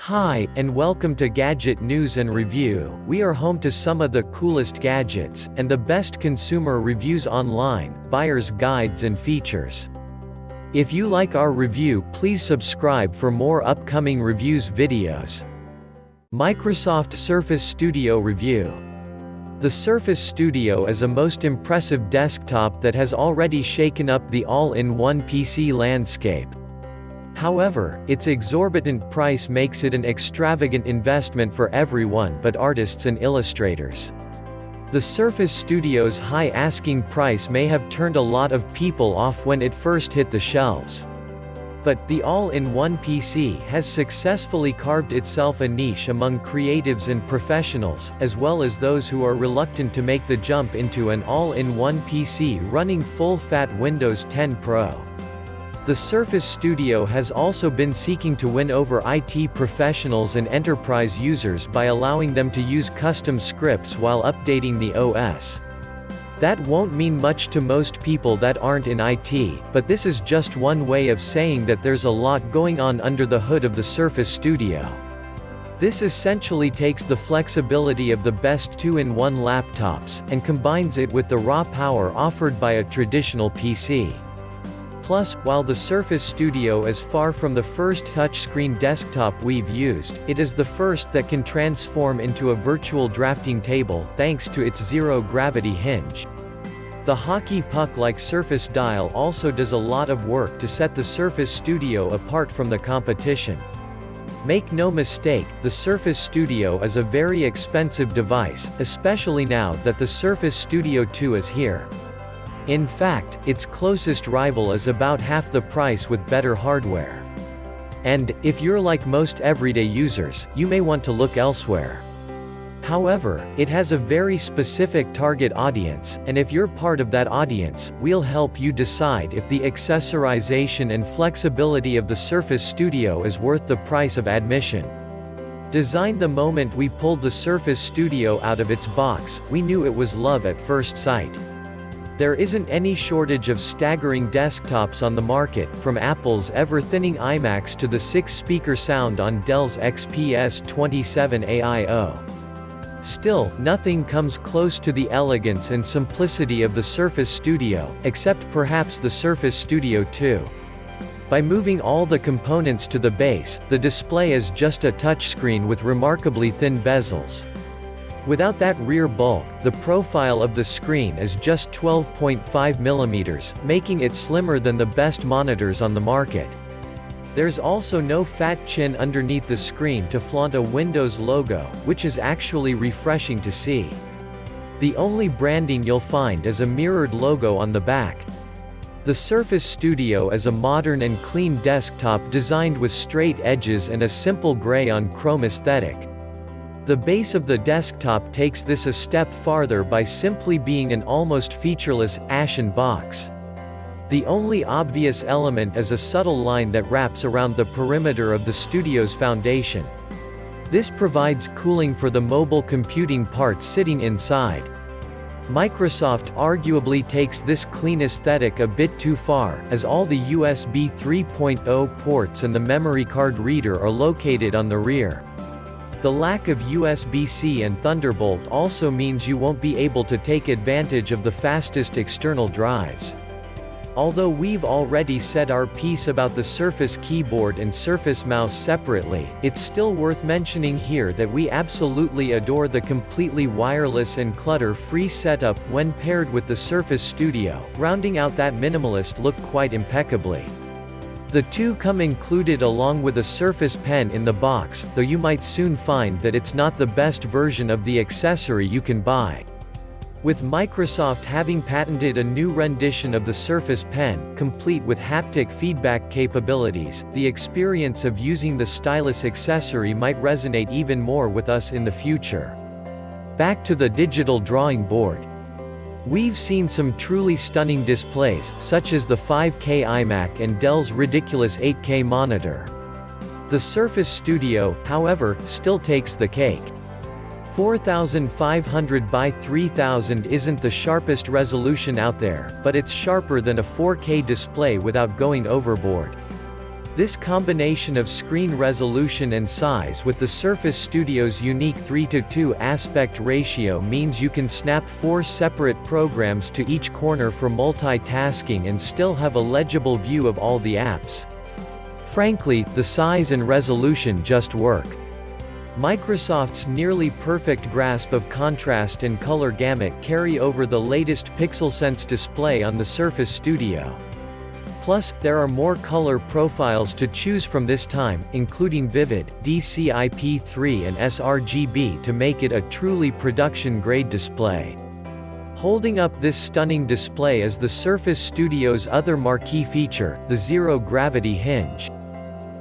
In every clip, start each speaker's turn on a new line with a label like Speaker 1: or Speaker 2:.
Speaker 1: Hi, and welcome to Gadget News and Review. We are home to some of the coolest gadgets, and the best consumer reviews online, buyer's guides and features. If you like our review, please subscribe for more upcoming reviews videos. Microsoft Surface Studio Review. The Surface Studio is a most impressive desktop that has already shaken up the all-in-one PC landscape. However, its exorbitant price makes it an extravagant investment for everyone but artists and illustrators. The Surface Studio's high asking price may have turned a lot of people off when it first hit the shelves. But the all-in-one PC has successfully carved itself a niche among creatives and professionals, as well as those who are reluctant to make the jump into an all-in-one PC running full-fat Windows 10 Pro. The Surface Studio has also been seeking to win over IT professionals and enterprise users by allowing them to use custom scripts while updating the OS. That won't mean much to most people that aren't in IT, but this is just one way of saying that there's a lot going on under the hood of the Surface Studio. This essentially takes the flexibility of the best 2-in-1 laptops, and combines it with the raw power offered by a traditional PC. Plus, while the Surface Studio is far from the first touchscreen desktop we've used, it is the first that can transform into a virtual drafting table, thanks to its zero-gravity hinge. The hockey puck-like Surface Dial also does a lot of work to set the Surface Studio apart from the competition. Make no mistake, the Surface Studio is a very expensive device, especially now that the Surface Studio 2 is here. In fact, its closest rival is about half the price with better hardware. And, if you're like most everyday users, you may want to look elsewhere. However, it has a very specific target audience, and if you're part of that audience, we'll help you decide if the accessorization and flexibility of the Surface Studio is worth the price of admission. Designed the moment we pulled the Surface Studio out of its box, we knew it was love at first sight. There isn't any shortage of staggering desktops on the market, from Apple's ever-thinning iMacs to the 6-speaker sound on Dell's XPS 27 AIO. Still, nothing comes close to the elegance and simplicity of the Surface Studio, except perhaps the Surface Studio 2. By moving all the components to the base, the display is just a touchscreen with remarkably thin bezels. Without that rear bulk, the profile of the screen is just 12.5 mm, making it slimmer than the best monitors on the market. There's also no fat chin underneath the screen to flaunt a Windows logo, which is actually refreshing to see. The only branding you'll find is a mirrored logo on the back. The Surface Studio is a modern and clean desktop designed with straight edges and a simple gray-on-chrome aesthetic. The base of the desktop takes this a step farther by simply being an almost featureless, ashen box. The only obvious element is a subtle line that wraps around the perimeter of the Studio's foundation. This provides cooling for the mobile computing parts sitting inside. Microsoft arguably takes this clean aesthetic a bit too far, as all the USB 3.0 ports and the memory card reader are located on the rear. The lack of USB-C and Thunderbolt also means you won't be able to take advantage of the fastest external drives. Although we've already said our piece about the Surface keyboard and Surface mouse separately, it's still worth mentioning here that we absolutely adore the completely wireless and clutter-free setup when paired with the Surface Studio, rounding out that minimalist look quite impeccably. The two come included along with a Surface Pen in the box, though you might soon find that it's not the best version of the accessory you can buy. With Microsoft having patented a new rendition of the Surface Pen, complete with haptic feedback capabilities, the experience of using the stylus accessory might resonate even more with us in the future. Back to the digital drawing board. We've seen some truly stunning displays, such as the 5K iMac and Dell's ridiculous 8K monitor. The Surface Studio, however, still takes the cake. 4500 by 3000 isn't the sharpest resolution out there, but it's sharper than a 4K display without going overboard. This combination of screen resolution and size with the Surface Studio's unique 3:2 aspect ratio means you can snap 4 separate programs to each corner for multitasking and still have a legible view of all the apps. Frankly, the size and resolution just work. Microsoft's nearly perfect grasp of contrast and color gamut carry over the latest PixelSense display on the Surface Studio. Plus, there are more color profiles to choose from this time, including Vivid, DCI-P3 and sRGB to make it a truly production-grade display. Holding up this stunning display is the Surface Studio's other marquee feature, the zero-gravity hinge.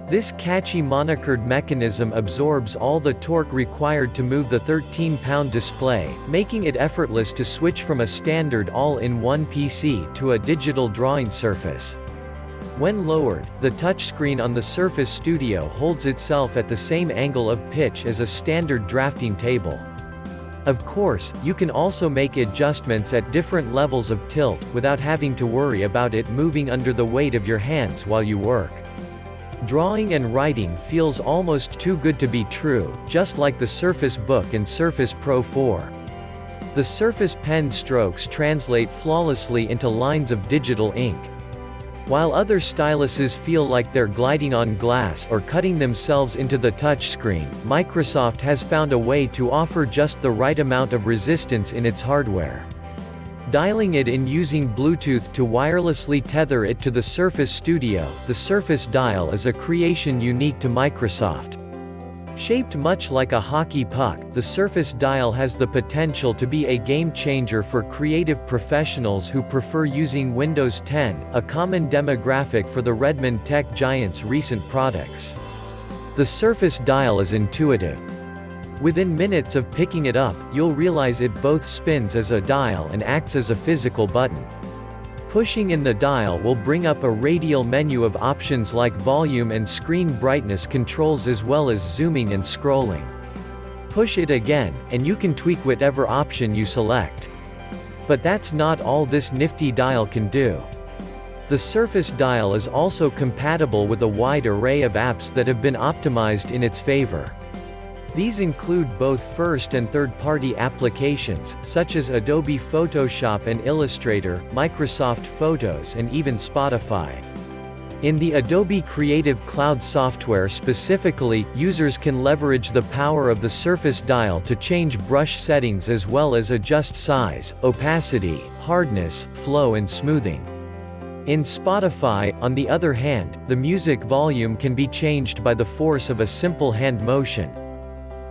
Speaker 1: This catchy monocolored mechanism absorbs all the torque required to move the 13-pound display, making it effortless to switch from a standard all-in-one PC to a digital drawing surface. When lowered, the touchscreen on the Surface Studio holds itself at the same angle of pitch as a standard drafting table. Of course, you can also make adjustments at different levels of tilt, without having to worry about it moving under the weight of your hands while you work. Drawing and writing feels almost too good to be true, just like the Surface Book and Surface Pro 4. The Surface Pen strokes translate flawlessly into lines of digital ink. While other styluses feel like they're gliding on glass or cutting themselves into the touchscreen, Microsoft has found a way to offer just the right amount of resistance in its hardware. Dialing it in using Bluetooth to wirelessly tether it to the Surface Studio, the Surface Dial is a creation unique to Microsoft. Shaped much like a hockey puck, the Surface Dial has the potential to be a game-changer for creative professionals who prefer using Windows 10, a common demographic for the Redmond tech giant's recent products. The Surface Dial is intuitive. Within minutes of picking it up, you'll realize it both spins as a dial and acts as a physical button. Pushing in the dial will bring up a radial menu of options like volume and screen brightness controls as well as zooming and scrolling. Push it again, and you can tweak whatever option you select. But that's not all this nifty dial can do. The Surface Dial is also compatible with a wide array of apps that have been optimized in its favor. These include both first- and third-party applications, such as Adobe Photoshop and Illustrator, Microsoft Photos and even Spotify. In the Adobe Creative Cloud software specifically, users can leverage the power of the Surface Dial to change brush settings as well as adjust size, opacity, hardness, flow and smoothing. In Spotify, on the other hand, the music volume can be changed by the force of a simple hand motion.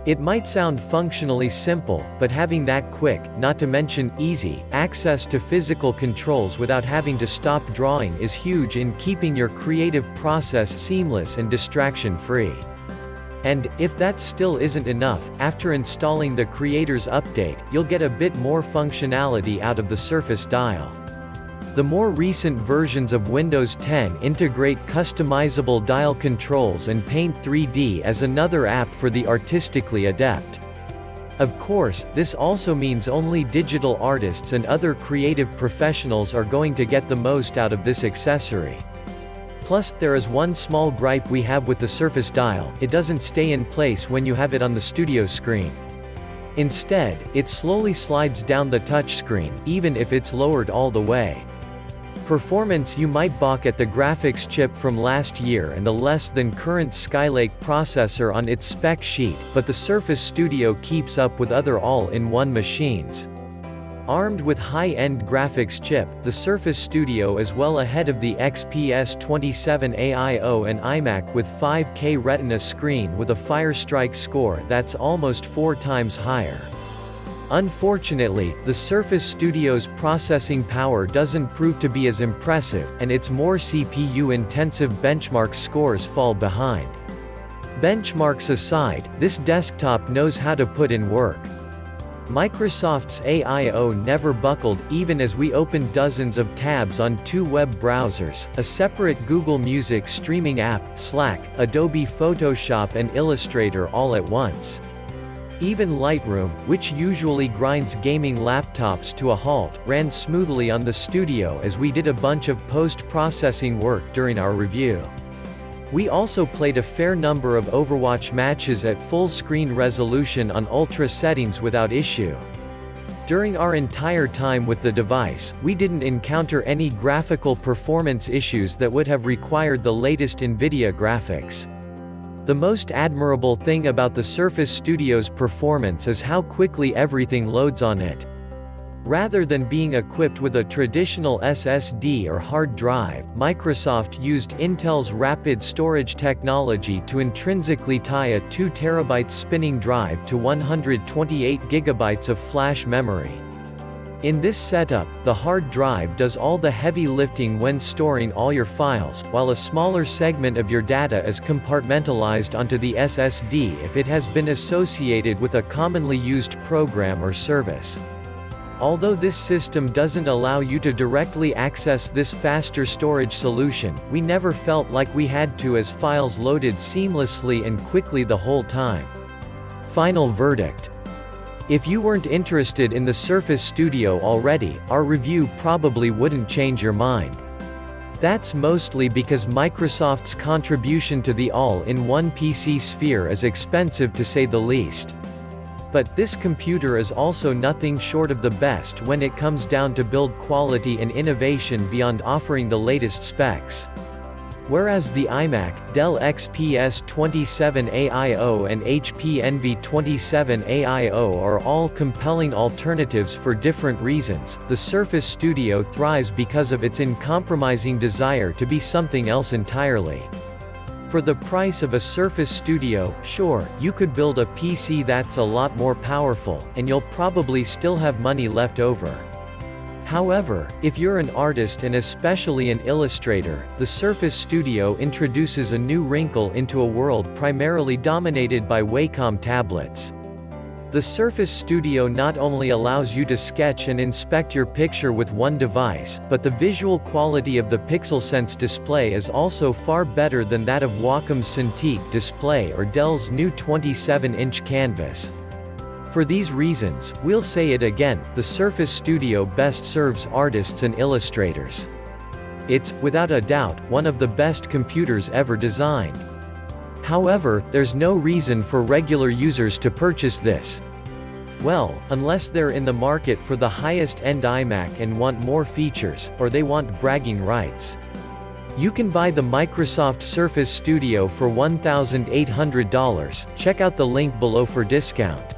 Speaker 1: It might sound functionally simple, but having that quick, not to mention easy, access to physical controls without having to stop drawing is huge in keeping your creative process seamless and distraction-free. And, if that still isn't enough, after installing the Creators Update, you'll get a bit more functionality out of the Surface Dial. The more recent versions of Windows 10 integrate customizable dial controls and Paint 3D as another app for the artistically adept. Of course, this also means only digital artists and other creative professionals are going to get the most out of this accessory. Plus, there is one small gripe we have with the Surface Dial: it doesn't stay in place when you have it on the studio screen. Instead, it slowly slides down the touchscreen, even if it's lowered all the way. Performance: you might balk at the graphics chip from last year and the less than current Skylake processor on its spec sheet, but the Surface Studio keeps up with other all-in-one machines. Armed with high-end graphics chip, the Surface Studio is well ahead of the XPS 27 AIO and iMac with 5K Retina screen with a Firestrike score that's almost 4 times higher. Unfortunately, the Surface Studio's processing power doesn't prove to be as impressive, and its more CPU-intensive benchmark scores fall behind. Benchmarks aside, this desktop knows how to put in work. Microsoft's AIO never buckled, even as we opened dozens of tabs on 2 web browsers, a separate Google Music streaming app, Slack, Adobe Photoshop and Illustrator all at once. Even Lightroom, which usually grinds gaming laptops to a halt, ran smoothly on the Studio as we did a bunch of post-processing work during our review. We also played a fair number of Overwatch matches at full screen resolution on ultra settings without issue. During our entire time with the device, we didn't encounter any graphical performance issues that would have required the latest NVIDIA graphics. The most admirable thing about the Surface Studio's performance is how quickly everything loads on it. Rather than being equipped with a traditional SSD or hard drive, Microsoft used Intel's rapid storage technology to intrinsically tie a 2 TB spinning drive to 128 GB of flash memory. In this setup, the hard drive does all the heavy lifting when storing all your files, while a smaller segment of your data is compartmentalized onto the SSD if it has been associated with a commonly used program or service. Although this system doesn't allow you to directly access this faster storage solution, we never felt like we had to, as files loaded seamlessly and quickly the whole time. Final verdict. If you weren't interested in the Surface Studio already, our review probably wouldn't change your mind. That's mostly because Microsoft's contribution to the all-in-one PC sphere is expensive to say the least. But this computer is also nothing short of the best when it comes down to build quality and innovation beyond offering the latest specs. Whereas the iMac, Dell XPS 27AIO and HP Envy 27AIO are all compelling alternatives for different reasons, the Surface Studio thrives because of its uncompromising desire to be something else entirely. For the price of a Surface Studio, sure, you could build a PC that's a lot more powerful, and you'll probably still have money left over. However, if you're an artist and especially an illustrator, the Surface Studio introduces a new wrinkle into a world primarily dominated by Wacom tablets. The Surface Studio not only allows you to sketch and inspect your picture with one device, but the visual quality of the PixelSense display is also far better than that of Wacom's Cintiq display or Dell's new 27-inch canvas. For these reasons, we'll say it again, the Surface Studio best serves artists and illustrators. It's, without a doubt, one of the best computers ever designed. However, there's no reason for regular users to purchase this. Well, unless they're in the market for the highest-end iMac and want more features, or they want bragging rights. You can buy the Microsoft Surface Studio for $1,800, check out the link below for discount.